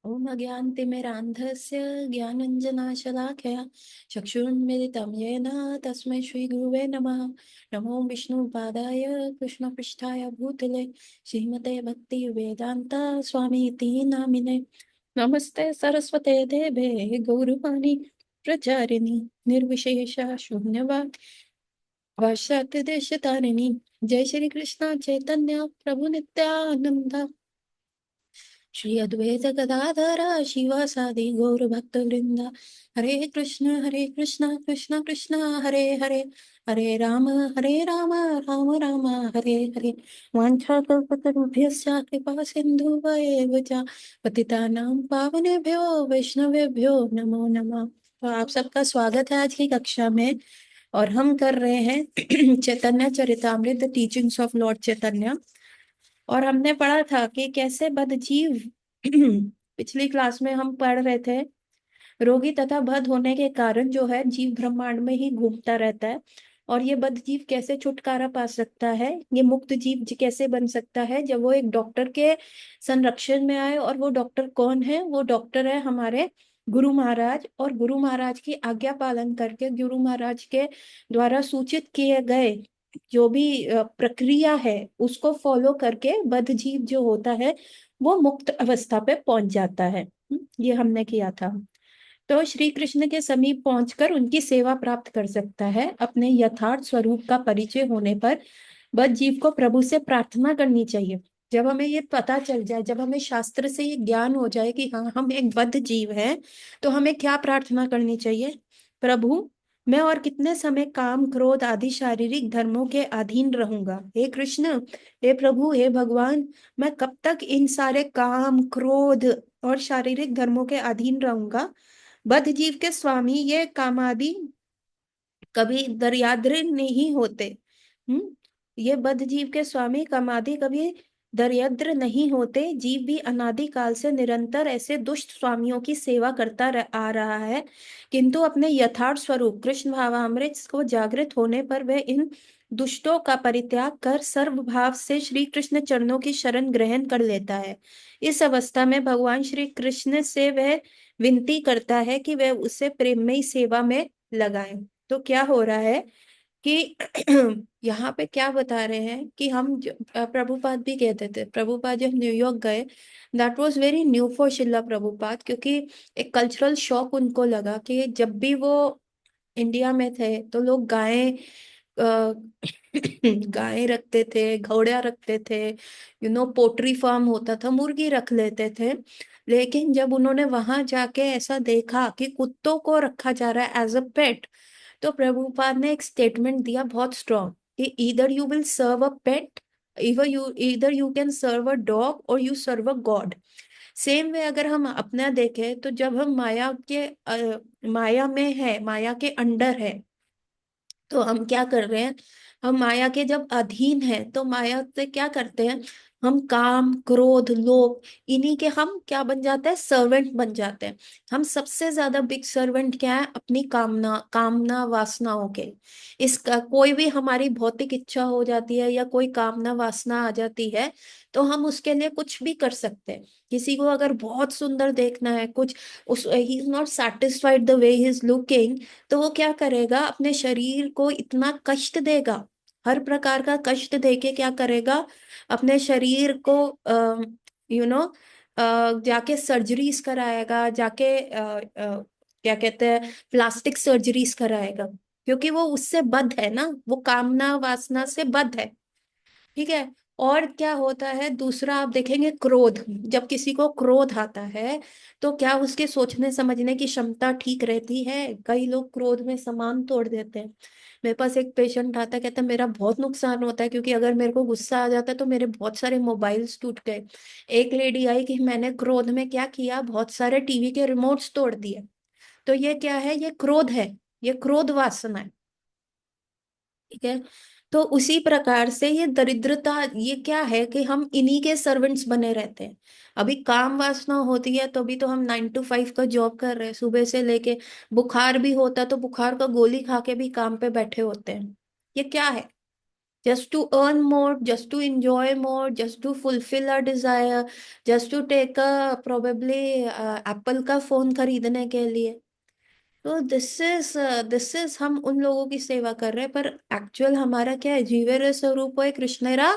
ओम अज्ञानतिमिरान्धस्य ज्ञानञ्जनशलाकया चक्षुरुन्मिलितं येन तस्मै श्रीगुरुवे नमः। नमो विष्णुपादाय कृष्णपृष्ठाय भूतले श्रीमते भक्तिवेदान्त स्वामीति नामिने। नमस्ते सरस्वते देवे गौरवाणी प्रचारिणी निर्विशेष शून्यवाद वाशात देशतारिणी। जय श्री कृष्ण चैतन्य प्रभु नित्यानंद श्री अद्वैत गदाधर शिवासादि गौर भक्त वृंदा। हरे कृष्ण कृष्ण कृष्ण हरे हरे, हरे राम राम राम हरे हरे। वाञ्छाकल्पतरुभ्यश्च कृपा सिन्धुभ्येव च पतितानां पावनेभ्यो वैष्णवेभ्यो नमो नमः। तो आप सबका स्वागत है आज की कक्षा में। और हम कर रहे हैं चैतन्य चरितामृत टीचिंग्स ऑफ लॉर्ड चैतन्य। और हमने पढ़ा था कि कैसे बद्ध जीव पिछली क्लास में हम पढ़ रहे थे रोगी तथा बद्ध होने के कारण जो है जीव ब्रह्मांड में ही घूमता रहता है। और ये बद्ध जीव कैसे छुटकारा पा सकता है, ये मुक्त जीव कैसे बन सकता है जब वो एक डॉक्टर के संरक्षण में आए। और वो डॉक्टर कौन है? वो डॉक्टर है हमारे गुरु महाराज। और गुरु महाराज की आज्ञा पालन करके गुरु महाराज के द्वारा सूचित किए गए जो भी प्रक्रिया है उसको फॉलो करके बद्ध जीव जो होता है वो मुक्त अवस्था पे पहुंच जाता है। ये हमने किया था। तो श्री कृष्ण के समीप पहुंचकर उनकी सेवा प्राप्त कर सकता है। अपने यथार्थ स्वरूप का परिचय होने पर बद्ध जीव को प्रभु से प्रार्थना करनी चाहिए। जब हमें ये पता चल जाए, जब हमें शास्त्र से ये ज्ञान हो जाए कि हाँ हम एक बद्ध जीव हैं, तो हमें क्या प्रार्थना करनी चाहिए? प्रभु, मैं और कितने समय काम क्रोध आदि शारीरिक धर्मों के अधीन रहूंगा? हे कृष्ण, हे प्रभु, हे भगवान, मैं कब तक इन सारे काम क्रोध और शारीरिक धर्मों के अधीन रहूंगा? बद्ध जीव के स्वामी ये कामादि कभी दरियाद्र नहीं होते। हम्म ये बद्ध जीव के स्वामी कामादि कभी दरिद्र नहीं होते। जीव भी अनादि काल से निरंतर ऐसे दुष्ट स्वामियों की सेवा करता आ रहा है, किंतु अपने यथार्थ स्वरूप कृष्ण भावामृत को जागृत होने पर वह इन दुष्टों का परित्याग कर सर्व भाव से श्री कृष्ण चरणों की शरण ग्रहण कर लेता है। इस अवस्था में भगवान श्री कृष्ण से वह विनती करता है कि वह उसे प्रेममयी सेवा में लगाए। तो क्या हो रहा है कि यहाँ पे क्या बता रहे हैं कि प्रभुपाद भी कहते थे, प्रभुपाद जब न्यूयॉर्क गए, that was very new for शिला प्रभुपाद, क्योंकि एक कल्चरल शॉक उनको लगा कि जब भी वो इंडिया में थे तो लोग गायें गायें रखते थे, घोड़े रखते थे, पोट्री फार्म होता था, मुर्गी रख लेते थे। लेकिन जब उन्होंने वहां जाके ऐसा देखा कि कुत्तों को रखा जा रहा है एज अ पेट, तो प्रभुपाद ने एक स्टेटमेंट दिया बहुत स्ट्रॉन्ग कि either you will serve a pet, इधर you can serve a dog और you serve a god. Same way अगर हम अपना देखें तो जब हम माया में है, माया के अंडर है, तो हम क्या कर रहे हैं? हम माया के जब अधीन हैं तो माया से क्या करते हैं? हम काम क्रोध लोभ इन्हीं के हम क्या बन जाते हैं? सर्वेंट बन जाते हैं। हम सबसे ज्यादा बिग सर्वेंट क्या है? अपनी कामना कामना वासनाओं के। इसका कोई भी हमारी भौतिक इच्छा हो जाती है या कोई कामना वासना आ जाती है तो हम उसके लिए कुछ भी कर सकते हैं। किसी को अगर बहुत सुंदर देखना है, कुछ उस he is not satisfied the way he is looking, तो वो क्या करेगा? अपने शरीर को इतना कष्ट देगा, हर प्रकार का कष्ट देके क्या करेगा? अपने शरीर को यू नो जाके सर्जरीज कराएगा, जाके क्या कहते हैं, प्लास्टिक सर्जरीज कराएगा, क्योंकि वो उससे बद्ध है ना, वो कामना वासना से बद्ध है। ठीक है। और क्या होता है दूसरा? आप देखेंगे क्रोध, जब किसी को क्रोध आता है तो क्या उसके सोचने समझने की क्षमता ठीक रहती है? कई लोग क्रोध में सामान तोड़ देते हैं। मेरे पास एक पेशेंट आता है, कहता है मेरा बहुत नुकसान होता है क्योंकि अगर मेरे को गुस्सा आ जाता है तो मेरे बहुत सारे मोबाइल्स टूट गए। एक लेडी आई कि मैंने क्रोध में क्या किया, बहुत सारे टीवी के रिमोट्स तोड़ दिए। तो ये क्या है? ये क्रोध है, ये क्रोध वासना है। ठीक है। तो उसी प्रकार से ये दरिद्रता, ये क्या है कि हम इन्हीं के सर्वेंट्स बने रहते हैं। अभी काम वासना होती है तो अभी तो हम 9 to 5 का जॉब कर रहे हैं सुबह से लेके, बुखार भी होता है तो बुखार का गोली खा के भी काम पे बैठे होते हैं। ये क्या है? just to earn more, just to enjoy more, just to fulfill our desire, just to take a probably Apple का फोन खरीदने के लिए। तो दिस इज हम उन लोगों की सेवा कर रहे हैं, पर एक्चुअल हमारा क्या है? जीवेर स्वरूप है कृष्णेरा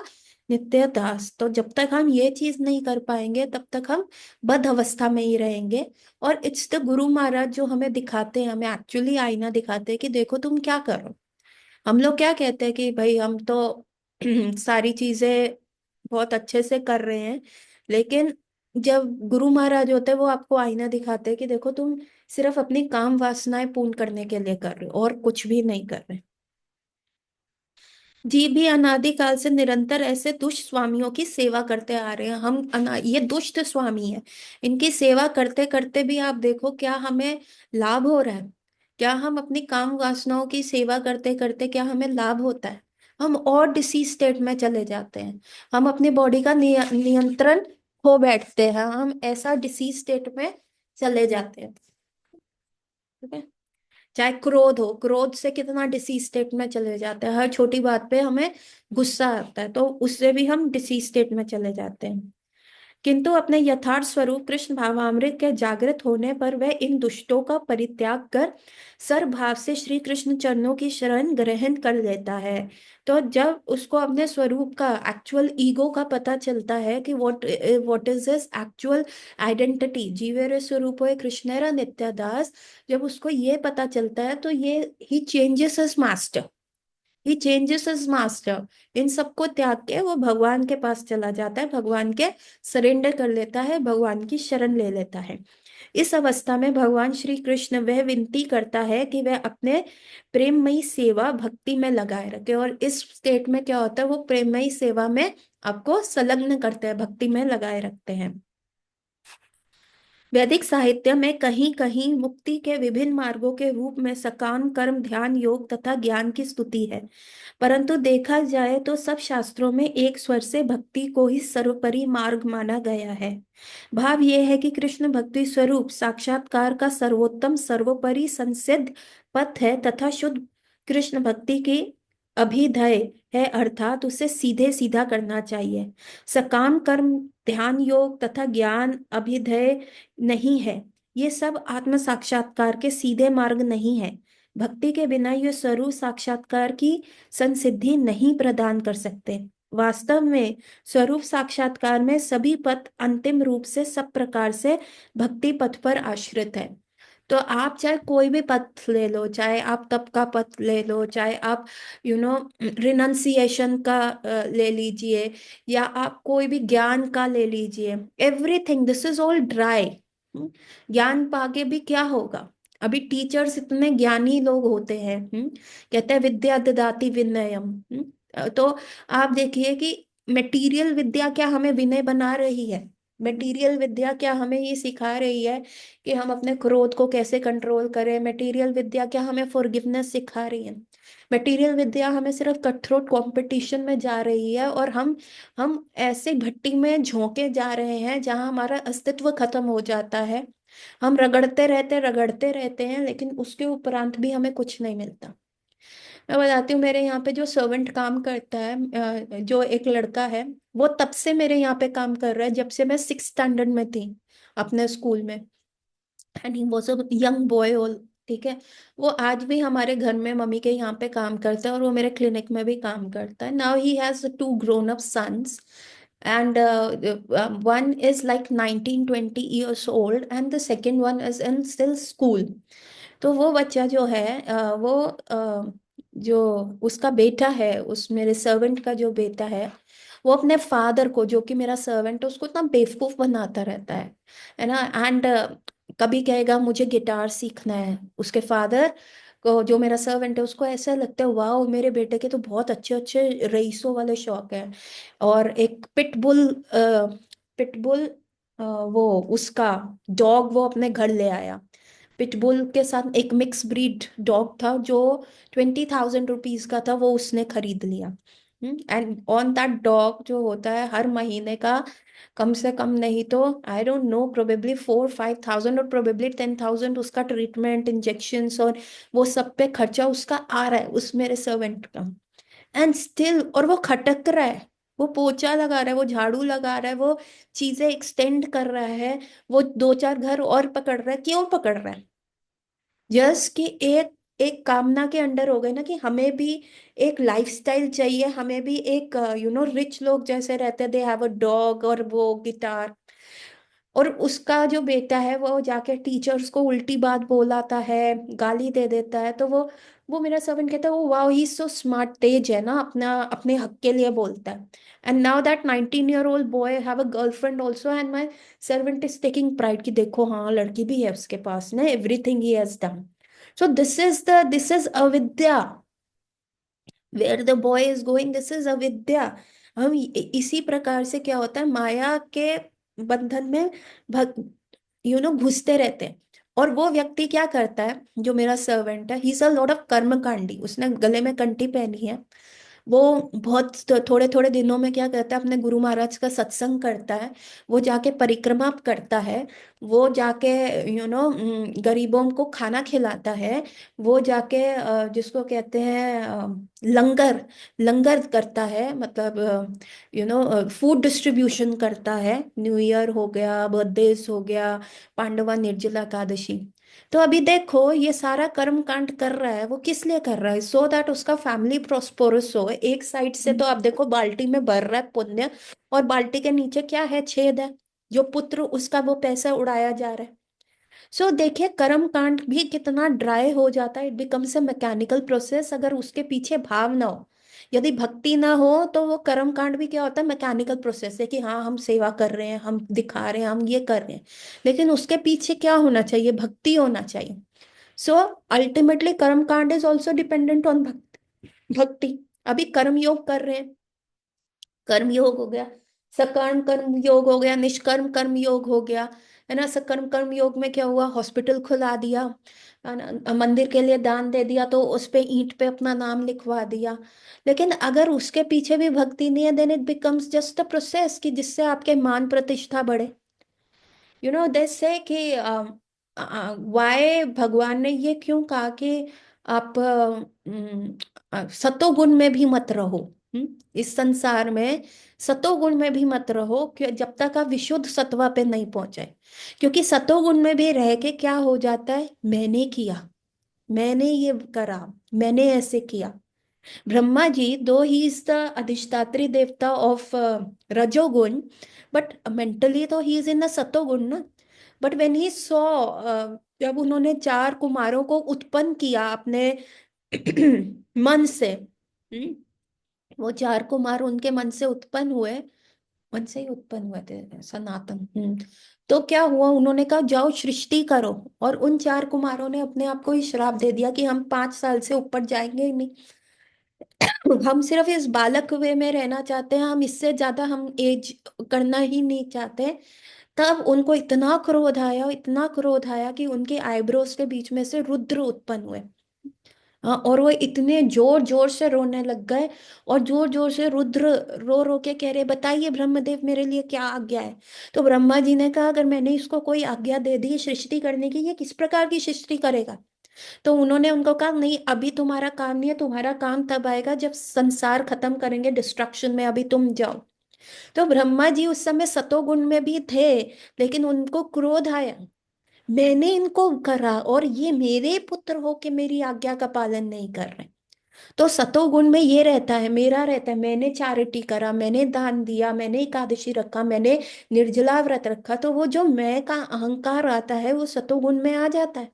नित्य दास। तो जब तक हम ये चीज नहीं कर पाएंगे तब तक हम बद्ध अवस्था में ही रहेंगे। और इट्स द गुरु महाराज जो हमें दिखाते हैं, हमें एक्चुअली आईना दिखाते हैं कि देखो तुम क्या करो। हम लोग क्या कहते हैं कि भाई हम तो सारी चीजें बहुत अच्छे से कर रहे हैं, लेकिन जब गुरु महाराज होते हैं वो आपको आईना दिखाते हैं कि देखो तुम सिर्फ अपनी काम वासनाएं पूर्ण करने के लिए कर रहे हो और कुछ भी नहीं कर रहे। जी भी अनादि काल से निरंतर ऐसे दुष्ट स्वामियों की सेवा करते आ रहे हैं हम। ये दुष्ट स्वामी है, इनकी सेवा करते करते भी आप देखो क्या हमें लाभ हो रहा है? क्या हम अपनी काम वासनाओं की सेवा करते करते क्या हमें लाभ होता है? हम और डिसीज स्टेट में चले जाते हैं। हम अपनी बॉडी का नियंत्रण खो बैठते हैं, हम ऐसा डिसीज स्टेट में चले जाते हैं। ठीक है। चाहे क्रोध हो, क्रोध से कितना डिसीज स्टेट में चले जाते हैं, हर छोटी बात पे हमें गुस्सा आता है तो उससे भी हम डिसीज स्टेट में चले जाते हैं। किंतु अपने यथार्थ स्वरूप कृष्ण भावामृत के जागृत होने पर वह इन दुष्टों का परित्याग कर सरभाव से श्री कृष्ण चरणों की शरण ग्रहण कर लेता है। तो जब उसको अपने स्वरूप का एक्चुअल ईगो का पता चलता है कि what is his actual identity, जीवेर स्वरूप है कृष्णेरा नित्य दास, जब उसको ये पता चलता है तो ये ही चेंजेस हिज मास्टर। ही चेंजेस हिज मास्टर। इन सबको त्याग के वो भगवान के पास चला जाता है, भगवान के सरेंडर कर लेता है, भगवान की शरण ले लेता है। इस अवस्था में भगवान श्री कृष्ण वह विनती करता है कि वह अपने प्रेममयी सेवा भक्ति में लगाए रखे। और इस स्टेट में क्या होता है? वो प्रेममयी सेवा में आपको संलग्न करते हैं, भक्ति में लगाए रखते हैं। वैदिक साहित्य में कहीं कहीं मुक्ति के विभिन्न मार्गों के रूप में सकाम कर्म ध्यान योग तथा ज्ञान की स्तुति है, परंतु देखा जाए तो सब शास्त्रों में एक स्वर से भक्ति को ही सर्वोपरि मार्ग माना गया है। भाव यह है कि कृष्ण भक्ति स्वरूप साक्षात्कार का सर्वोत्तम सर्वोपरि संसिद्ध पथ है तथा शुद्ध कृष्ण भक्ति की अभिधेय है, अर्थात उसे सीधे सीधा करना चाहिए। सकाम कर्म ध्यान योग तथा ज्ञान अभिधेय नहीं है, ये सब आत्म साक्षात्कार के सीधे मार्ग नहीं है। भक्ति के बिना ये स्वरूप साक्षात्कार की संसिद्धि नहीं प्रदान कर सकते। वास्तव में स्वरूप साक्षात्कार में सभी पथ अंतिम रूप से सब प्रकार से भक्ति पथ पर आश्रित है। तो आप चाहे कोई भी पथ ले लो, चाहे आप तप का पथ ले लो, चाहे आप रिनंसिएशन का ले लीजिए, या आप कोई भी ज्ञान का ले लीजिए, everything this is all dry. ज्ञान पाके भी क्या होगा? अभी टीचर्स इतने ज्ञानी लोग होते हैं, कहते हैं विद्या ददाति विनयम। तो आप देखिए कि मटेरियल विद्या क्या हमें विनय बना रही है? मटेरियल विद्या क्या हमें ये सिखा रही है कि हम अपने क्रोध को कैसे कंट्रोल करें? मटेरियल विद्या क्या हमें फॉरगिवनेस सिखा रही है? मटेरियल विद्या हमें सिर्फ कट थ्रोट कंपटीशन में जा रही है, और हम ऐसे भट्टी में झोंके जा रहे हैं जहां हमारा अस्तित्व खत्म हो जाता है। हम रगड़ते रहते हैं, लेकिन उसके उपरांत भी हमें कुछ नहीं मिलता। मैं बताती हूँ, मेरे यहाँ पे जो सर्वेंट काम करता है, जो एक लड़का है, वो तब से मेरे यहाँ पे काम कर रहा है जब से मैं 6th स्टैंडर्ड में थी अपने स्कूल में। And he was a young boy all. ठीक है। वो आज भी हमारे घर में मम्मी के यहाँ पे काम करता है, और वो मेरे क्लिनिक में भी काम करता है। Now he has 2 grown-up sons, and one is like 19-20 years old and the second one is in still school। तो वो बच्चा जो है जो उसका बेटा है, उस मेरे सर्वेंट का जो बेटा है, वो अपने फादर को, जो कि मेरा सर्वेंट है, उसको इतना बेवकूफ बनाता रहता है ना। एंड कभी कहेगा मुझे गिटार सीखना है, उसके फादर को, जो मेरा सर्वेंट है, उसको ऐसा लगता है वाह मेरे बेटे के तो बहुत अच्छे अच्छे रईसों वाले शौक है। और एक पिटबुल वो उसका डॉग वो अपने घर ले आया। पिटबुल के साथ एक मिक्स ब्रीड डॉग था जो 20,000 रुपीज का था, वो उसने खरीद लिया। एंड ऑन दैट डॉग जो होता है हर महीने का कम से कम नहीं तो I don't know, probably 4-5 thousand और प्रोबेबली 10,000 उसका ट्रीटमेंट इंजेक्शन्स और वो सब पे खर्चा उसका आ रहा है, उस मेरे सर्वेंट का। एंड स्टिल, और वो खटक रहा है, वो पोछा लगा रहा है, वो झाड़ू लगा रहा है, वो चीजें एक्सटेंड कर रहा है, वो दो चार घर और पकड़ रहा है। क्यों पकड़ रहा है? जस्ट कि एक एक कामना के अंडर हो गए ना, कि हमें भी एक लाइफस्टाइल चाहिए, हमें भी एक रिच लोग जैसे रहते हैं, दे हैव अ डॉग और वो गिटार, और उसका जो बेटा है वो जाके टीचर्स को उल्टी बात बोलाता है, गाली दे देता है, तो वो मेरा सर्वेंट कहता है, वो वाओ ही सो स्मार्ट, तेज है ना, अपना अपने हक के लिए बोलता है। And now that 19-year-old boy have a girlfriend also, and my servant is taking pride कि देखो हाँ, लड़की भी है उसके पास ना, everything he has done. So this is अविद्या, where the boy is going, this is अविद्या। हम इसी प्रकार से क्या होता है, माया के बंधन में भग घुसते रहते हैं। और वो व्यक्ति क्या करता है, जो मेरा सर्वेंट है, he is a lot of कर्मकांडी, उसने गले में कंठी पहनी है। वो बहुत थोड़े थोड़े दिनों में क्या करता है, अपने गुरु महाराज का सत्संग करता है, वो जाके परिक्रमा करता है, वो जाके गरीबों को खाना खिलाता है, वो जाके जिसको कहते हैं लंगर, लंगर करता है, मतलब फूड डिस्ट्रीब्यूशन करता है, न्यू ईयर हो गया, बर्थडेज हो गया, पांडवा निर्जला एकादशी। तो अभी देखो, ये सारा कर्म कांड कर रहा है, वो किस लिए कर रहा है? सो दैट उसका फैमिली प्रोस्पोरस हो। एक साइड से तो आप देखो, बाल्टी में भर रहा है पुण्य, और बाल्टी के नीचे क्या है? छेद है, जो पुत्र उसका वो पैसा उड़ाया जा रहा है। सो देखिए, कर्म कांड भी कितना ड्राई हो जाता है, it becomes a mechanical process, अगर उसके पीछे भाव ना हो, यदि भक्ति ना हो, तो वो कर्म कांड भी क्या होता है? मैकेनिकल प्रोसेस है, कि हाँ हम सेवा कर रहे हैं, हम दिखा रहे हैं, हम ये कर रहे हैं, लेकिन उसके पीछे क्या होना चाहिए? भक्ति होना चाहिए। सो अल्टीमेटली कर्म कांड इज ऑल्सो डिपेंडेंट ऑन भक्ति। अभी कर्म योग कर रहे हैं, कर्म योग हो गया, सकर्म कर्म योग हो गया, निष्कर्म कर्म योग हो गया, है ना। सकर्म कर्म योग में क्या हुआ? हॉस्पिटल खुला दिया, है ना? मंदिर के लिए दान दे दिया, तो उस पे ईंट पे अपना नाम लिखवा दिया। लेकिन अगर उसके पीछे भी भक्ति नहीं है, then it becomes just a process, कि जिससे आपके मान प्रतिष्ठा बढ़े। दे से कि वाय भगवान ने ये क्यों कहा कि आप सतोगुण में भी मत रहो। इस संसार में सतोगुण में भी मत रहो, कि जब तक आप विशुद्ध सत्वा पे नहीं पहुंचे। क्योंकि सतोगुण में भी रह के क्या हो जाता है? मैंने किया, मैंने ये करा, मैंने ऐसे किया। ब्रह्मा जी, दो ही इज द अधिष्ठात्री देवता ऑफ रजोगुण, बट मेंटली तो ही इज इन द सतोगुण ना। बट व्हेन ही सॉ, जब उन्होंने चार कुमारों को उत्पन्न किया अपने मन से, वो चार कुमार उनके मन से उत्पन्न हुए, मन से ही उत्पन्न हुए थे, सनातन। तो क्या हुआ? उन्होंने कहा जाओ सृष्टि करो, और उन चार कुमारों ने अपने आप को ही श्राप दे दिया कि हम 5 साल से ऊपर जाएंगे ही नहीं। हम सिर्फ इस बालक वे में रहना चाहते हैं, हम इससे ज्यादा हम एज करना ही नहीं चाहते। तब उनको इतना क्रोध आया, इतना क्रोध आया, कि उनके आईब्रोज के बीच में से रुद्र उत्पन्न हुए। हाँ, और वो इतने जोर जोर से रोने लग गए, और जोर जोर से रुद्र रो रो के कह रहे, बताइए ब्रह्मदेव, मेरे लिए क्या आज्ञा है? तो ब्रह्मा जी ने कहा, अगर मैंने इसको कोई आज्ञा दे दी सृष्टि करने की, ये किस प्रकार की सृष्टि करेगा? तो उन्होंने उनको कहा, नहीं, अभी तुम्हारा काम नहीं है, तुम्हारा काम तब आएगा जब संसार खत्म करेंगे डिस्ट्रक्शन में, अभी तुम जाओ। तो ब्रह्मा जी उस समय सतोगुण में भी थे, लेकिन उनको क्रोध आया, मैंने इनको करा, और ये मेरे पुत्र हो के मेरी आज्ञा का पालन नहीं कर रहे। तो सतोगुण में ये रहता है, मेरा रहता है, मैंने चैरिटी करा, मैंने दान दिया, मैंने एकादशी रखा, मैंने निर्जला व्रत रखा, तो वो जो मैं का अहंकार आता है, वो सतोगुण में आ जाता है।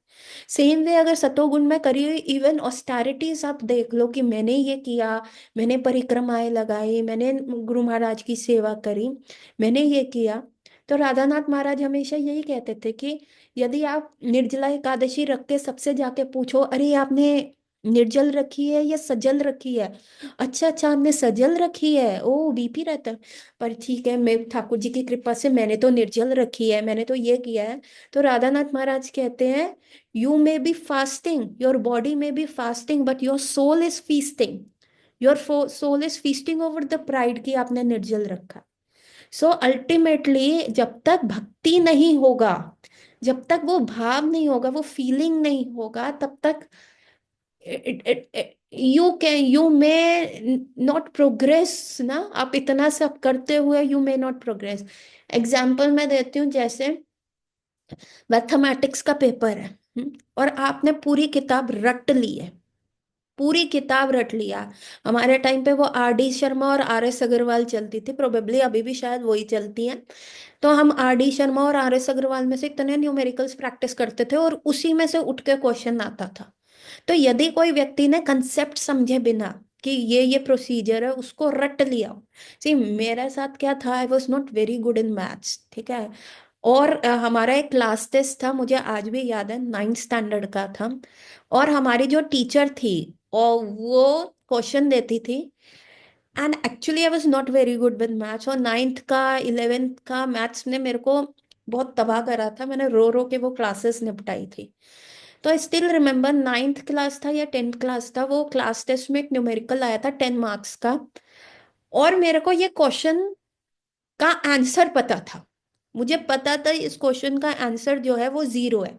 सेम वे, अगर सतोगुण में करी हुई इवन ऑस्टैरिटीज आप देख लो, कि मैंने ये किया, मैंने परिक्रमाएं लगाई, मैंने गुरु महाराज की सेवा करी, मैंने ये किया। तो राधानाथ महाराज हमेशा यही कहते थे कि यदि आप निर्जला एकादशी रख के सबसे जाके पूछो, अरे आपने निर्जल रखी है या सजल रखी है? अच्छा अच्छा, हमने सजल रखी है, ओ बीपी रहता है। पर ठीक है, मैं ठाकुर जी की कृपा से मैंने तो निर्जल रखी है, मैंने तो ये किया है। तो राधानाथ महाराज कहते हैं, you may be fasting, your body may be fasting, but your soul is feasting. Your soul is feasting over the pride की आपने निर्जल रखा। सो अल्टीमेटली जब तक भक्ति नहीं होगा, जब तक वो भाव नहीं होगा, वो फीलिंग नहीं होगा, तब तक यू मे नॉट प्रोग्रेस ना, आप इतना सब करते हुए you may not progress. Example मैं देती हूँ, जैसे मैथमेटिक्स का पेपर है, और आपने पूरी किताब रट ली है, पूरी किताब रट लिया। हमारे टाइम पे वो आर डी शर्मा और आर एस अग्रवाल चलती थी, प्रोबेबली अभी भी शायद वही चलती है। तो हम आर डी शर्मा और आर एस अग्रवाल में से इतने न्यूमेरिकल्स प्रैक्टिस करते थे, और उसी में से उठ के क्वेश्चन आता था। तो यदि कोई व्यक्ति ने कंसेप्ट समझे बिना कि ये प्रोसीजर है, उसको रट लिया। सी मेरे साथ क्या था, I was not very good in maths, ठीक है। और हमारा एक क्लास टेस्ट था, मुझे आज भी याद है, 9th स्टैंडर्ड का था। और हमारी जो टीचर थी, और वो क्वेश्चन देती थी, and actually I was not very good with maths, और 9th का 11th का मैथ्स ने मेरे को बहुत तबाह करा था। मैंने रो रो के वो क्लासेस निपटाई थी। तो I still remember, 9th class था या 10th क्लास था, वो क्लास टेस्ट में एक न्यूमेरिकल आया था 10 मार्क्स का। और मेरे को ये क्वेश्चन का आंसर पता था, मुझे पता था इस क्वेश्चन का आंसर जो है वो 0 है,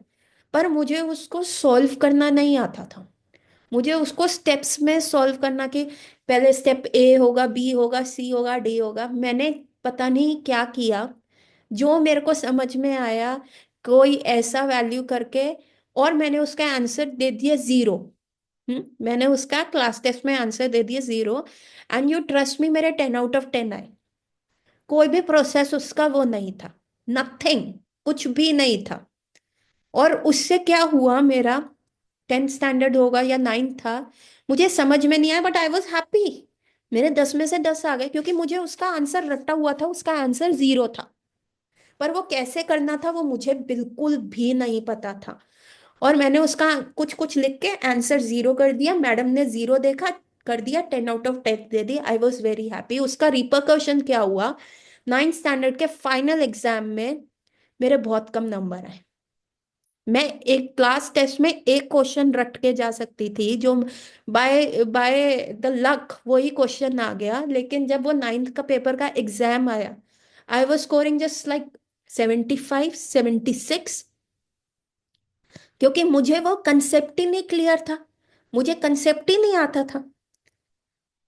पर मुझे उसको सॉल्व करना नहीं आता था। मुझे उसको स्टेप्स में सॉल्व करना, कि पहले स्टेप ए होगा, बी होगा, सी होगा, डी होगा। मैंने पता नहीं क्या किया, जो मेरे को समझ में आया कोई ऐसा वैल्यू करके, और मैंने उसका आंसर दे दिया 0। मैंने उसका क्लास टेस्ट में आंसर दे दिया 0। एंड यू ट्रस्ट मी, मेरे 10 आउट ऑफ 10 आए। कोई भी प्रोसेस उसका वो नहीं था, नथिंग, कुछ भी नहीं था। और उससे क्या हुआ, मेरा 10th स्टैंडर्ड होगा या 9th था, मुझे समझ में नहीं आया, बट आई वॉज हैप्पी। मेरे 10 में से 10 आ गए, क्योंकि मुझे उसका आंसर रटा हुआ था, उसका आंसर 0 था। पर वो कैसे करना था वो मुझे बिल्कुल भी नहीं पता था। और मैंने उसका कुछ कुछ लिख के आंसर 0 कर दिया, मैडम ने 0 देखा, कर दिया, 10 out of 10 they the. I was very happy. उसका रिperकशन क्या हुआ, 9th स्टैंडर्ड के फाइनल एग्जाम में मेरे बहुत कम नंबर आए। मैं एक क्लास टेस्ट में एक क्वेश्चन रट के जा सकती थी, जो बाय बाय द लक वही क्वेश्चन आ गया, लेकिन जब वो 9th का पेपर का एग्जाम आया, I was scoring just like 75 76, क्योंकि मुझे वो कंसेप्ट ही नहीं क्लियर था, मुझे कंसेप्ट ही नहीं आता था।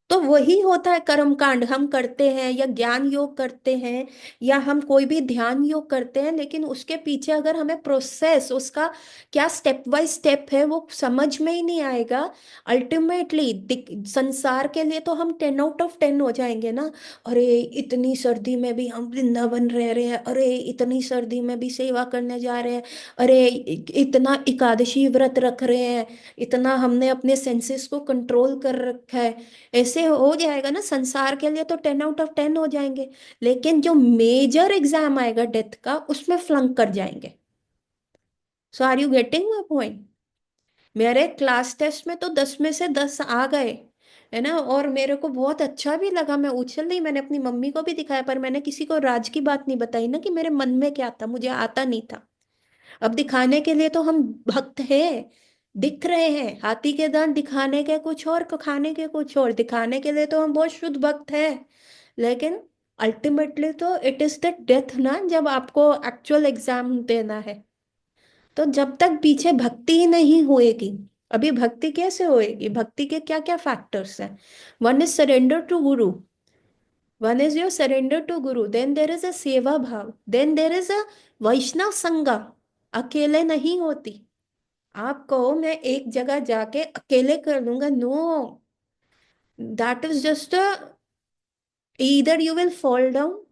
तो वही होता है कर्म कांड, हम करते हैं या ज्ञान योग करते हैं, या हम कोई भी ध्यान योग करते हैं, लेकिन उसके पीछे अगर हमें प्रोसेस उसका क्या स्टेप बाय स्टेप है वो समझ में ही नहीं आएगा, अल्टीमेटली संसार के लिए तो हम 10 आउट ऑफ 10 हो जाएंगे ना। अरे इतनी सर्दी में भी हम वृंदावन रह रहे हैं, अरे इतनी सर्दी में भी सेवा करने जा रहे हैं, अरे इतना एकादशी व्रत रख रहे हैं, इतना हमने अपने सेंसेस को कंट्रोल कर रखा है। ऐसे हो जाएगा ना, संसार के लिए तो 10 आउट ऑफ 10 हो जाएंगे, लेकिन जो मेजर एग्जाम आएगा डेथ का, उसमें फ्लंक कर जाएंगे। So are you getting my point. मेरे क्लास टेस्ट में तो 10 में से 10 आ गए, है ना। और मेरे को बहुत अच्छा भी लगा, मैं उछल रही, मैंने अपनी मम्मी को भी दिखाया, पर मैंने किसी को राज की बात नहीं बताई ना, कि मेरे मन में क्या था, मुझे आता नहीं था। अब दिखाने के लिए तो हम भक्त हैं, दिख रहे हैं, हाथी के दांत दिखाने के कुछ और, खाने के कुछ और, दिखाने के लिए तो हम बहुत शुद्ध भक्त हैं। लेकिन अल्टीमेटली तो इट इज द डेथ ना, जब आपको एक्चुअल एग्जाम देना है। तो जब तक पीछे भक्ति ही नहीं होएगी, अभी भक्ति कैसे होएगी, भक्ति के क्या क्या फैक्टर्स हैं। One is surrender to guru, one is your surrender to guru, then there is a seva bhav, then there is अ वैष्णव संगा। अकेले नहीं होती। आप कहो मैं एक जगह जाके अकेले कर लूंगा, no, that is just a, इधर यू विल फॉल डाउन,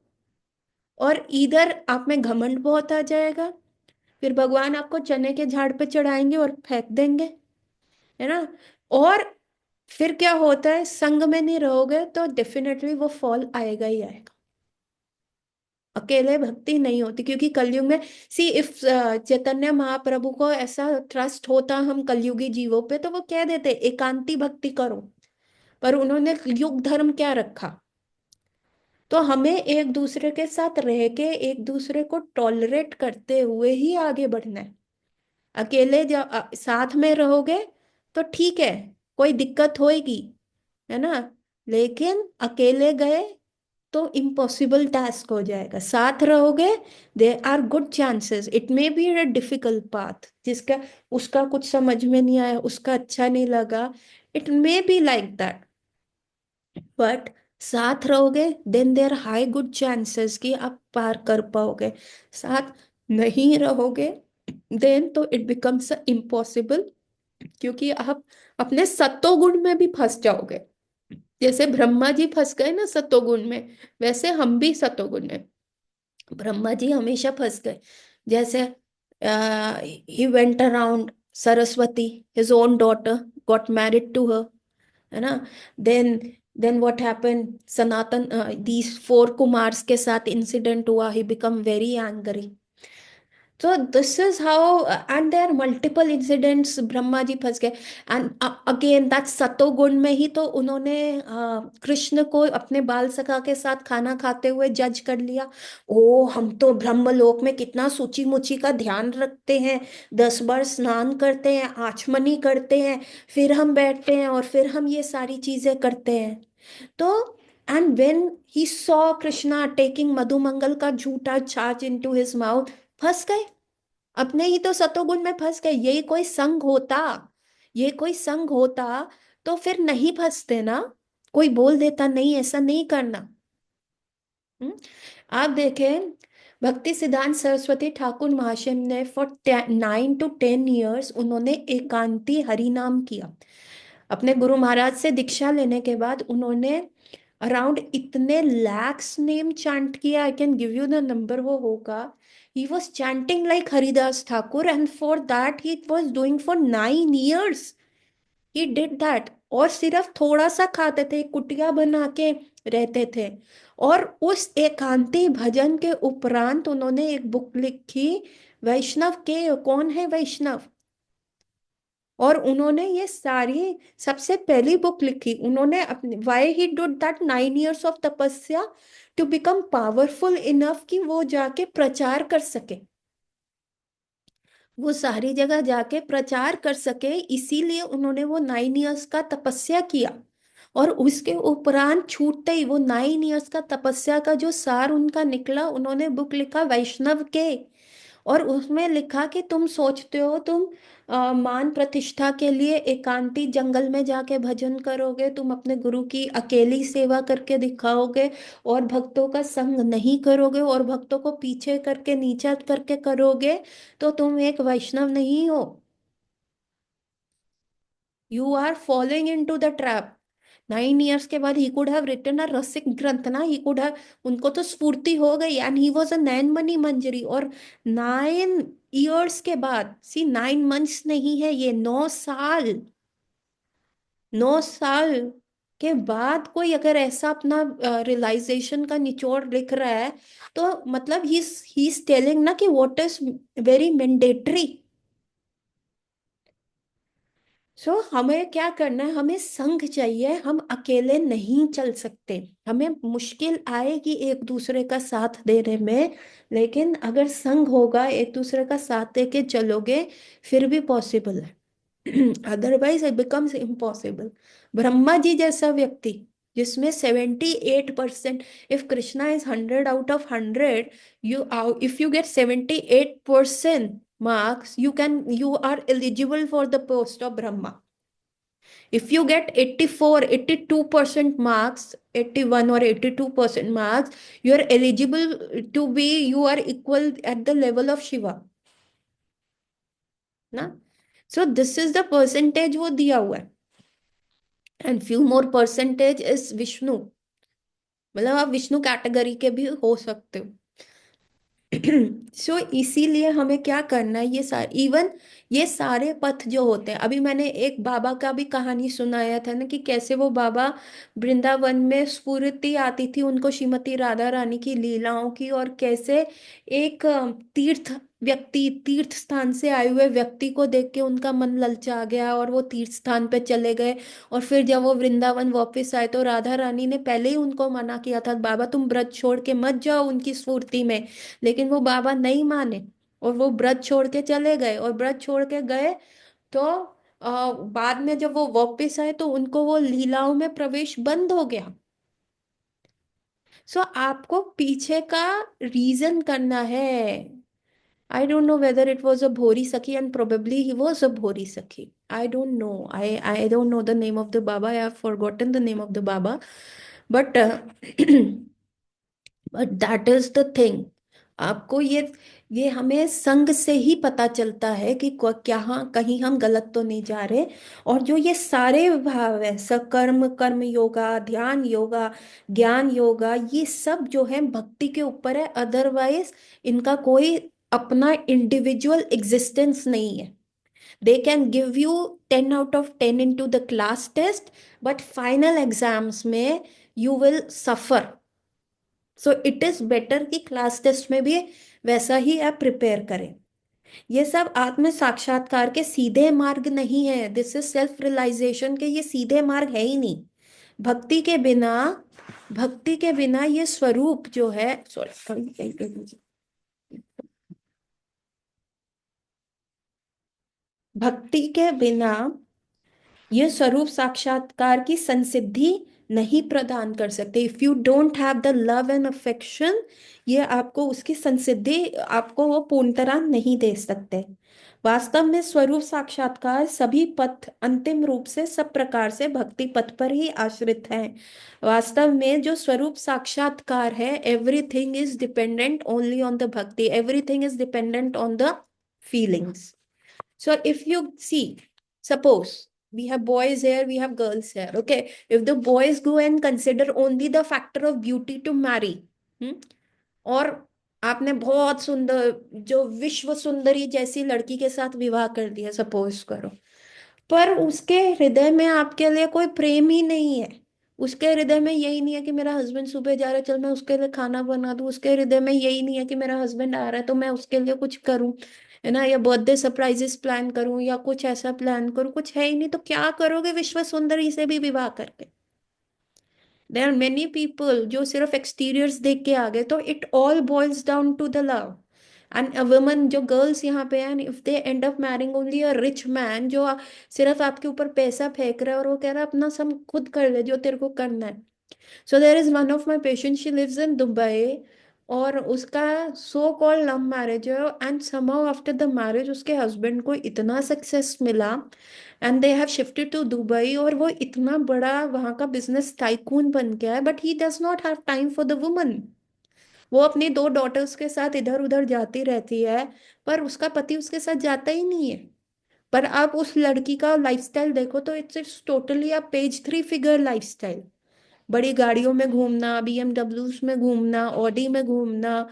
और इधर आप में घमंड बहुत आ जाएगा, फिर भगवान आपको चने के झाड़ पे चढ़ाएंगे और फेंक देंगे, है ना। और फिर क्या होता है, संग में नहीं रहोगे तो डेफिनेटली वो फॉल आएगा ही आएगा। अकेले भक्ति नहीं होती, क्योंकि कलयुग में, सी इफ चैतन्य महाप्रभु को ऐसा ट्रस्ट होता हम कलयुगी जीवों पे, तो वो कह देते एकांती भक्ति करो। पर उन्होंने युग धर्म क्या रखा। तो हमें एक दूसरे के साथ रह के एक दूसरे को टॉलरेट करते हुए ही आगे बढ़ना है। अकेले जब साथ में रहोगे तो ठीक है, कोई दिक्कत होएगी, है ना। लेकिन अकेले गए तो इम्पॉसिबल टास्क हो जाएगा। साथ रहोगे, there are good chances, it may be a difficult path, जिसका उसका कुछ समझ में नहीं आया, उसका अच्छा नहीं लगा, it may be like that, but साथ रहोगे then there high good chances कि आप पार कर पाओगे। साथ नहीं रहोगे देन तो इट बिकम्स इम्पॉसिबल, क्योंकि आप अपने सत्वगुण में भी फंस जाओगे। जैसे ब्रह्मा जी फंस गए ना सत्वगुण में, वैसे हम भी सत्वगुण में, ब्रह्मा जी हमेशा फंस गए। जैसे ही went around Saraswati, his own daughter got married to her, है ना। Then then what happen, Sanatan these four Kumars के साथ इंसिडेंट हुआ, ही बिकम वेरी एंग्री। तो this is how, and there multiple incidents, Brahma ji फंस गए। एंड अगेन दैट सतोगुण में ही तो उन्होंने कृष्ण को अपने बाल सखा के साथ खाना खाते हुए जज कर लिया। ओ, हम तो ब्रह्मलोक में कितना सूची मुची का ध्यान रखते हैं, 10 बार स्नान करते हैं, आचमनी करते हैं, फिर हम बैठते हैं और फिर हम ये सारी चीजें करते हैं। तो and when he saw Krishna taking Madhumangal का झूठा छाछ इनटू हिज माउथ, फंस गए, अपने ही तो सतोगुण में फंस गए। यही कोई संग होता, ये कोई संग होता तो फिर नहीं फंसते ना, कोई बोल देता नहीं ऐसा नहीं करना। हम्म? आप देखें, भक्ति सिद्धांत सरस्वती ठाकुर महाशय ने फॉर 9 to 10 years उन्होंने एकांती हरि नाम किया। अपने गुरु महाराज से दीक्षा लेने के बाद उन्होंने अराउंड इतने लैक्स नेम चैंट किया, I can give you the number, वो होगा। He was chanting like Haridas Thakur, and for that he was doing for 9 years, he did that. और सिर्फ थोड़ा सा खाते थे, कुटिया बना के रहते थे। और उस एकांती भजन के उपरांत उन्होंने एक बुक लिखी, वैष्णव के कौन है वैष्णव। और उन्होंने ये सारी सबसे पहली बुक लिखी उन्होंने अपने, why he did that 9 years of तपस्या, टू बिकम पावरफुल इनफ कि वो जाके प्रचार कर सके, वो सारी जगह जाके प्रचार कर सके, इसीलिए उन्होंने वो 9 years का तपस्या किया। और उसके उपरांत छूटते ही वो 9 years का तपस्या का जो सार उनका निकला, उन्होंने बुक लिखा वैष्णव के। और उसमें लिखा कि तुम सोचते हो तुम मान प्रतिष्ठा के लिए एकांती जंगल में जाके भजन करोगे, तुम अपने गुरु की अकेली सेवा करके दिखाओगे और भक्तों का संग नहीं करोगे और भक्तों को पीछे करके नीचा करके करोगे, तो तुम एक वैष्णव नहीं हो। You are following into the trap. 9 years के बाद he could have written a रसिक ग्रंथ ना, ही कुड हैव, उनको तो स्फूर्ति हो गई, and he was a Nain Mani Manjari. और 9 years के बाद, सी 9 months नहीं है ये, 9 साल, 9 साल के बाद कोई अगर ऐसा अपना रियलाइजेशन का निचोड़ लिख रहा है, तो मतलब ही इज टेलिंग ना कि व्हाट इज वेरी मैंडेटरी। सो हमें क्या करना है, हमें संग चाहिए, हम अकेले नहीं चल सकते। हमें मुश्किल आएगी एक दूसरे का साथ देने में, लेकिन अगर संग होगा, एक दूसरे का साथ दे के चलोगे, फिर भी पॉसिबल है। Otherwise it becomes impossible. Brahma ji जैसा व्यक्ति जिसमें 78%, if Krishna is 100 out of 100, you if you get 78% marks, you are eligible for the post of Brahma. If you get 84 82% marks, 81 or 82% marks, you are eligible to be, you are equal at the level of Shiva ना। सो this is the percentage वो दिया हुआ है, and few more percentage is Vishnu, मतलब आप Vishnu category के भी हो सकते हो। सो इसीलिए हमें क्या करना है, ये सारे इवन ये सारे पथ जो होते हैं, अभी मैंने एक बाबा का भी कहानी सुनाया था ना, कि कैसे वो बाबा वृंदावन में स्फूर्ति आती थी उनको श्रीमती राधा रानी की लीलाओं की, और कैसे एक तीर्थ व्यक्ति, तीर्थ स्थान से आए हुए व्यक्ति को देख के उनका मन ललचा गया और वो तीर्थ स्थान पे चले गए। और फिर जब वो वृंदावन वापस आए तो राधा रानी ने पहले ही उनको मना किया था, बाबा तुम व्रत छोड़ के मत जाओ उनकी स्फूर्ति में, लेकिन वो बाबा नहीं माने और वो व्रत छोड़ के चले गए। और व्रत छोड़ के गए तो बाद में जब वो वापस आए तो उनको वो लीलाओं में प्रवेश बंद हो गया। सो आपको पीछे का रीजन करना है। I don't know whether it was a Bhori Sakhi, and probably he was a Bhori Sakhi. I don't know. I don't know the name of the Baba. I have forgotten the name of the Baba. But but that is the thing. आपको ये हमें संग से ही पता चलता है कि क्या कहीं हम गलत तो नहीं जा रहे। और जो ये सारे भाव है, सकर्म कर्म योगा, ध्यान योगा, ज्ञान योगा, ये सब जो है भक्ति के ऊपर है। अदरवाइज इनका कोई अपना इंडिविजुअल एग्जिस्टेंस नहीं है। They can give you 10 out of 10 into the class test, but final exams में you will suffer. So it is better कि क्लास टेस्ट में भी वैसा ही आप प्रिपेयर करें। ये सब आत्म साक्षात्कार के सीधे मार्ग नहीं है। दिस इज सेल्फ रियलाइजेशन के ये सीधे मार्ग है ही नहीं। भक्ति के बिना भक्ति के बिना ये स्वरूप जो है, सॉरी, भक्ति के बिना ये स्वरूप साक्षात्कार की संसिद्धि नहीं प्रदान कर सकते। If you don't have the love and affection, ये आपको उसकी संसिद्धि, आपको वो पूर्णतः नहीं दे सकते। वास्तव में स्वरूप साक्षात्कार सभी पथ अंतिम रूप से सब प्रकार से भक्ति पथ पर ही आश्रित है। वास्तव में जो स्वरूप साक्षात्कार है, everything is dependent only on the bhakti, everything is dependent on the feelings. So if you see, suppose we have boys here, we have girls here. Okay, if the boys go and consider only the factor of beauty to marry, hmm? और आपने बहुत सुंदर, जो विश्व सुंदरी जैसी लड़की के साथ विवाह कर दिया, सपोज करो, पर उसके हृदय में आपके लिए कोई प्रेम ही नहीं है। उसके हृदय में यही नहीं है कि मेरा हस्बैंड सुबह जा रहा है, चल मैं उसके लिए खाना बना दूं। उसके हृदय में यही नहीं है कि मेरा हस्बैंड आ रहा है तो मैं उसके लिए कुछ करूं, है ना, या बर्थडे सरप्राइजेस प्लान करूं या कुछ ऐसा प्लान करूं। कुछ है ही नहीं, तो क्या करोगे विश्व सुंदरी से भी विवाह करके? देर आर मेनी पीपल जो सिर्फ एक्सटीरियर्स देख के आ गए। तो it all boils down to the love. And a woman, जो गर्ल्स यहाँ पे हैं, if they end up marrying only a rich man जो सिर्फ आपके ऊपर पैसा फेंक रहा है और वो कह रहा है अपना सब खुद कर ले जो तेरे को करना है। So there is one of my patient, she lives in Dubai, और उसका सो कॉल्ड लव मैरिज है। And somehow after the marriage उसके हस्बैंड को इतना सक्सेस मिला, and they have shifted to Dubai, और वो इतना बड़ा वहाँ का बिजनेस टाइकून बन गया है। But he does not have time for the woman. वो अपनी दो डॉटर्स के साथ इधर उधर जाती रहती है, पर उसका पति उसके साथ जाता ही नहीं है। पर आप उस लड़की का लाइफस्टाइल देखो तो it's it's totally a page 3 figure lifestyle. बड़ी गाड़ियों में घूमना, बीएमडब्ल्यूज में घूमना, ऑडी में घूमना,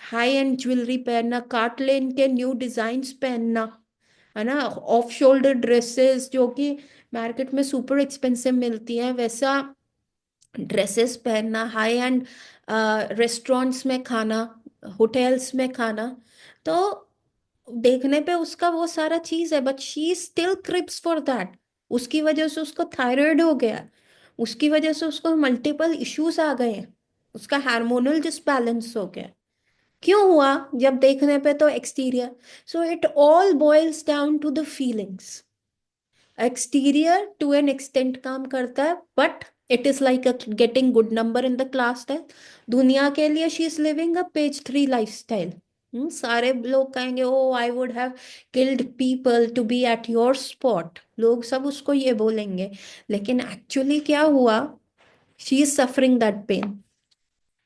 हाई एंड ज्वेलरी पहनना, कार्टलेन के न्यू डिजाइन्स पहनना, है ना, ऑफ शोल्डर ड्रेसेस जो कि मार्केट में सुपर एक्सपेंसिव मिलती हैं, वैसा ड्रेसेस पहनना, हाई एंड रेस्टोरेंट्स में खाना, होटल्स में खाना। तो देखने पे उसका वो सारा चीज है, but she still cribs for that. उसकी वजह से उसको थायराइड हो गया, उसकी वजह से उसको मल्टीपल इश्यूज आ गए हैं, उसका हार्मोनल डिसबैलेंस हो गया। क्यों हुआ? जब देखने पे तो exterior. So it all boils down to the feelings. Exterior to an extent काम करता है, but it is like getting good number in the class test. दुनिया के लिए she is living a page 3 lifestyle. सारे लोग कहेंगे oh I would have killed people to be at your spot, लोग सब उसको ये बोलेंगे। लेकिन एक्चुअली क्या हुआ? She is suffering that pain.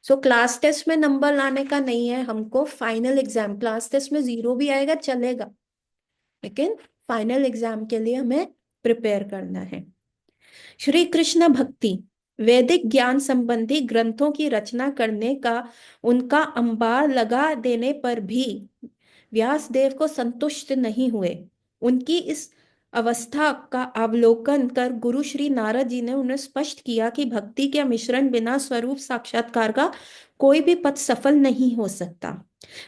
So class test में नंबर लाने का नहीं है हमको, फाइनल एग्जाम। क्लास टेस्ट में 0 भी आएगा चलेगा, लेकिन फाइनल एग्जाम के लिए हमें प्रिपेयर करना है। श्री कृष्ण भक्ति वैदिक ज्ञान संबंधी ग्रंथों की रचना करने का उनका अंबार लगा देने पर भी व्यासदेव को संतुष्ट नहीं हुए। उनकी इस अवस्था का अवलोकन कर गुरु श्री नारद जी ने उन्हें स्पष्ट किया कि भक्ति के मिश्रण बिना स्वरूप साक्षात्कार का कोई भी पथ सफल नहीं हो सकता।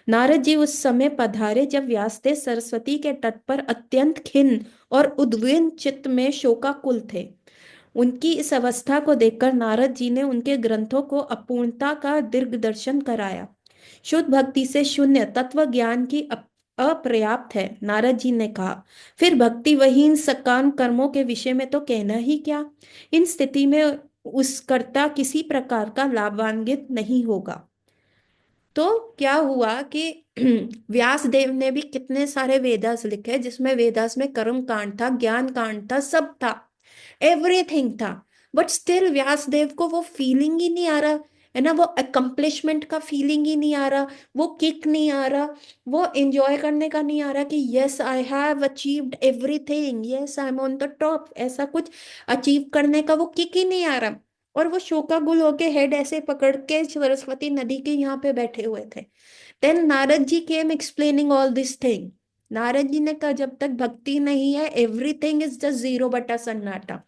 नारद जी उस समय पधारे जब व्यासदेव सरस्वती के तट पर अत्यंत खिन्न और उद्विग्न चित्त में शोकाकुल थे। उनकी इस अवस्था को देखकर नारद जी ने उनके ग्रंथों को अपूर्णता का दीर्घदर्शन कराया। शुद्ध भक्ति से शून्य तत्व ज्ञान की अपर्याप्त है, नारद जी ने कहा। फिर भक्ति वहीन सकाम कर्मों के विषय में तो कहना ही क्या। इन स्थिति में उस कर्ता किसी प्रकार का लाभान्वित नहीं होगा। तो क्या हुआ कि व्यास देव ने भी कितने सारे वेदास लिखे, जिसमें वेदास में कर्म कांड था, ज्ञान कांड था, सब था, एवरीथिंग था। बट स्टिल व्यास देव को वो फीलिंग ही नहीं आ रहा है ना, वो अकम्प्लिशमेंट का फीलिंग ही नहीं आ रहा, वो किक नहीं आ रहा, वो एंजॉय करने का नहीं आ रहा कि yes I have achieved everything, yes I am on the top, ऐसा कुछ अचीव करने का वो किक ही नहीं आ रहा। और वो शोकागुल होके हेड ऐसे पकड़ के सरस्वती नदी के यहाँ पे बैठे हुए थे। Then Narad ji came explaining all this thing. Narad ji ने कहा जब तक भक्ति नहीं है एवरीथिंग इज जस्ट जीरो बटा सन्नाटा।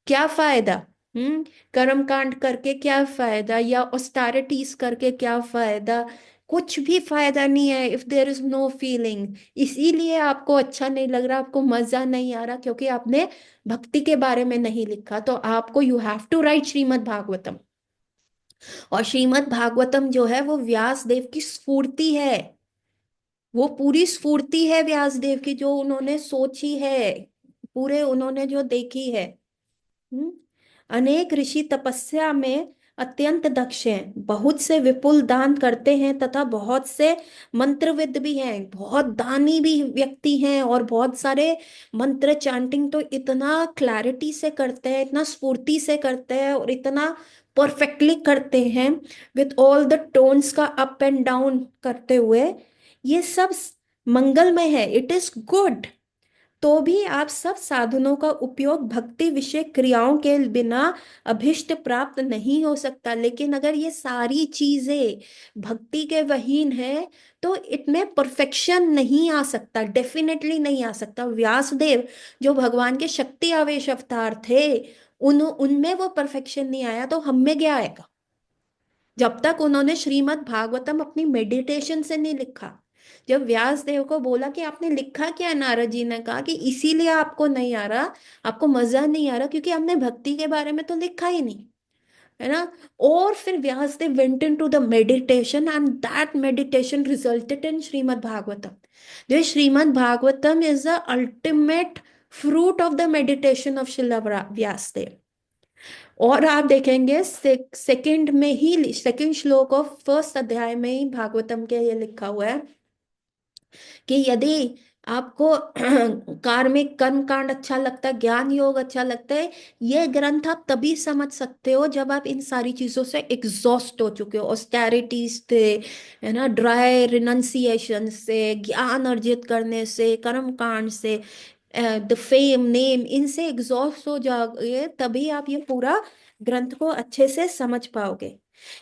क्या फायदा? हम्म। कर्म कांड करके क्या फायदा, या ऑस्टेरिटीज करके क्या फायदा? कुछ भी फायदा नहीं है if there is no feeling. इसीलिए आपको अच्छा नहीं लग रहा, आपको मजा नहीं आ रहा, क्योंकि आपने भक्ति के बारे में नहीं लिखा। तो आपको you have to write Srimad Bhagavatam. और श्रीमद् भागवतम जो है वो व्यास देव की स्फूर्ति है, वो पूरी स्फूर्ति है व्यास देव की, जो उन्होंने सोची है, पूरे उन्होंने जो देखी है। हम्म। अनेक ऋषि तपस्या में अत्यंत दक्ष हैं, बहुत से विपुल दान करते हैं, तथा बहुत से मंत्रविद भी हैं, बहुत दानी भी व्यक्ति हैं, और बहुत सारे मंत्र चैंटिंग तो इतना क्लैरिटी से करते हैं, इतना स्फूर्ति से करते हैं, और इतना परफेक्टली करते हैं, विथ ऑल द टोन्स का अप एंड डाउन करते हुए। ये सब मंगलमय है, इट इज गुड। तो भी आप सब साधनों का उपयोग भक्ति विषय क्रियाओं के बिना अभिष्ट प्राप्त नहीं हो सकता। लेकिन अगर ये सारी चीजें भक्ति के वहीन है तो इनमें परफेक्शन नहीं आ सकता, डेफिनेटली नहीं आ सकता। व्यासदेव जो भगवान के शक्ति आवेश अवतार थे, उन उनमें वो परफेक्शन नहीं आया, तो हम में क्या आएगा? जब तक उन्होंने श्रीमद् भागवतम अपनी मेडिटेशन से नहीं लिखा। जब व्यास देव को बोला कि आपने लिखा क्या, नारद जी ने कहा कि इसीलिए आपको नहीं आ रहा, आपको मजा नहीं आ रहा, क्योंकि हमने भक्ति के बारे में तो लिखा ही नहीं, है ना। और फिर Vyas Dev went into the meditation, and that meditation resulted in Shrimad Bhagavatam. जो Shrimad Bhagavatam is the ultimate fruit of the meditation of Srila Vyas Dev. और आप देखेंगे सेकंड में ही, सेकंड श्लोक ऑफ फर्स्ट अध्याय में ही भागवतम के ये लिखा हुआ है कि यदि आपको कार्मिक कर्म कांड अच्छा लगता है, ज्ञान योग अच्छा लगता है, ये ग्रंथ आप तभी समझ सकते हो जब आप इन सारी चीजों से एग्जॉस्ट हो चुके हो, ऑस्टेरिटीज से, है ना, ड्राई रिनंसिएशन से, ज्ञान अर्जित करने से, कर्म कांड से, द फेम नेम, इनसे एग्जॉस्ट हो जाओगे, तभी आप ये पूरा ग्रंथ को अच्छे से समझ पाओगे।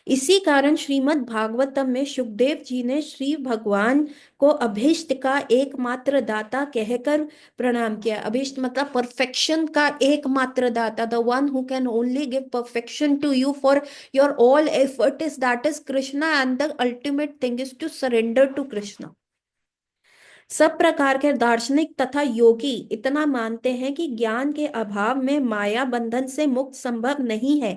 इसी कारण श्रीमद् भागवतम में सुखदेव जी ने श्री भगवान को अभीष्ट का एकमात्र दाता कहकर प्रणाम किया। अभीष्ट मतलब परफेक्शन का एकमात्र दाता, the one who can only give perfection to you for your all effort is, that is Krishna, and the ultimate thing is to surrender to Krishna. सब प्रकार के दार्शनिक तथा योगी इतना मानते हैं कि ज्ञान के अभाव में माया बंधन से मुक्त संभव नहीं है।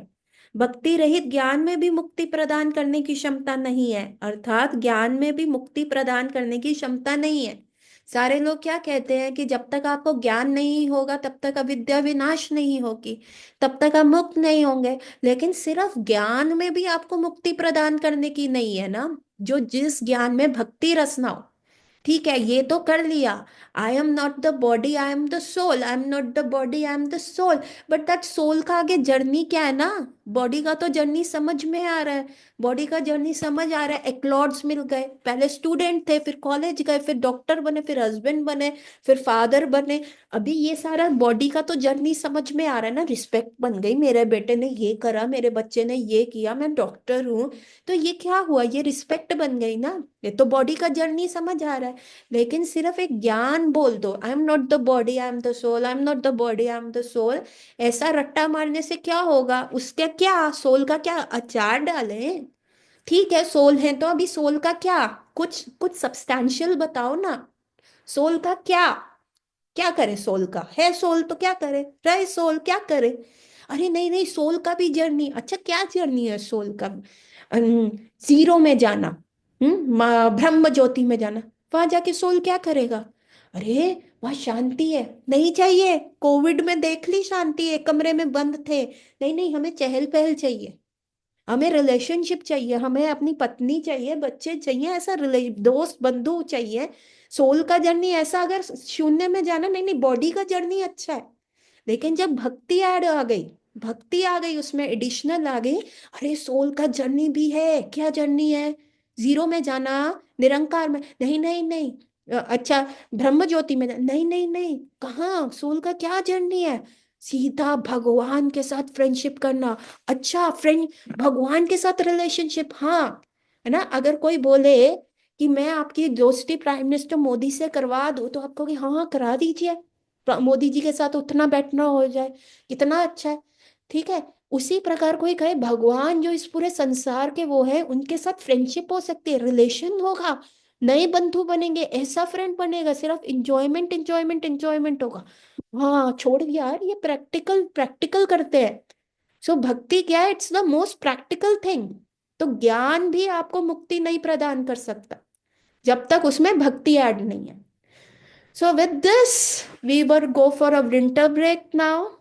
भक्ति रहित ज्ञान में भी मुक्ति प्रदान करने की क्षमता नहीं है, अर्थात ज्ञान में भी मुक्ति प्रदान करने की क्षमता नहीं है। सारे लोग क्या कहते हैं कि जब तक आपको ज्ञान नहीं होगा तब तक अविद्या विनाश नहीं होगी, तब तक आप मुक्त नहीं होंगे। लेकिन सिर्फ ज्ञान में भी आपको मुक्ति प्रदान करने की नहीं है ना। जो जिस ज्ञान में भक्ति रस ना हो, ठीक है, ये तो कर लिया, I am not the body I am the soul, I am not the body I am the soul, but that soul का आगे जर्नी क्या है ना। बॉडी का तो जर्नी समझ में आ रहा है, बॉडी का जर्नी समझ आ रहा है, एक्लॉर्ड्स मिल गए, पहले स्टूडेंट थे, फिर कॉलेज गए, फिर डॉक्टर बने, फिर हस्बैंड बने, फिर फादर बने। अभी ये सारा बॉडी का तो जर्नी समझ में आ रहा है ना, रिस्पेक्ट बन गई, मेरे बेटे ने ये करा, मेरे बच्चे ने ये किया, मैं डॉक्टर हूँ, तो ये क्या हुआ, ये रिस्पेक्ट बन गई ना। ये तो बॉडी का जर्नी समझ आ रहा है। लेकिन सिर्फ एक ज्ञान बोल दो, I am not the body I am the soul, I am not the body I am the soul, ऐसा रट्टा मारने से क्या होगा? उसका क्या, सोल का क्या अचार डालें? ठीक है सोल है तो अभी सोल का क्या, कुछ कुछ सब्सटैंशियल बताओ ना। सोल का क्या, क्या करे? सोल का है, सोल तो क्या करे, रहे सोल क्या करे? अरे नहीं नहीं, सोल का भी जर्नी, अच्छा क्या जर्नी है सोल का? जीरो में जाना, ब्रह्म ज्योति में जाना, वहां जाके सोल क्या करेगा? अरे वहां शांति है, नहीं चाहिए। कोविड में देख ली शांति, एक कमरे में बंद थे। नहीं नहीं, हमें चहल पहल चाहिए, हमें रिलेशनशिप चाहिए, हमें अपनी पत्नी चाहिए, बच्चे चाहिए, ऐसा दोस्त बंधु चाहिए। सोल का जर्नी ऐसा, अगर शून्य में जाना, नहीं नहीं, बॉडी का जर्नी अच्छा है, लेकिन जब भक्ति ऐड आ गई, भक्ति आ गई उसमें, एडिशनल आ गई, अरे सोल का जर्नी भी है, क्या जर्नी है, जीरो में जाना, निरंकार में, नहीं नहीं नहीं, अच्छा, ब्रह्म ज्योति में नहीं नहीं नहीं, कहाँ, सोल का क्या जर्नी है, सीधा भगवान के साथ फ्रेंडशिप करना। अच्छा फ्रेंड, भगवान के साथ रिलेशनशिप, हाँ, है ना। अगर कोई बोले कि मैं आपकी दोस्ती प्राइम मिनिस्टर मोदी से करवा दूं, तो आपको कि हाँ हाँ करा दीजिए, मोदी जी के साथ उठना बैठना हो जाए, कितना अच्छा है, ठीक है। उसी प्रकार कोई कहे भगवान जो इस पूरे संसार के वो है, उनके साथ फ्रेंडशिप हो सकती है, रिलेशन होगा, नए बंधु बनेंगे, ऐसा फ्रेंड बनेगा, सिर्फ इंजॉयमेंट इंजॉयमेंट इंजॉयमेंट होगा। हाँ छोड़ यार, ये प्रैक्टिकल प्रैक्टिकल करते हैं। सो भक्ति क्या है, it's the most practical thing. तो ज्ञान भी आपको मुक्ति नहीं प्रदान कर सकता जब तक उसमें भक्ति ऐड नहीं है। So with this, we will go for a winter break now.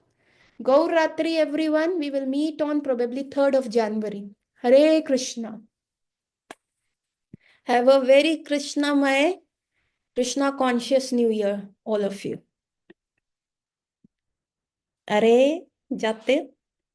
Gaur Ratri, everyone. We will meet on probably 3rd of January. Hare Krishna. Have a very Krishnamay, Krishna conscious New Year, all of you. अरे जाते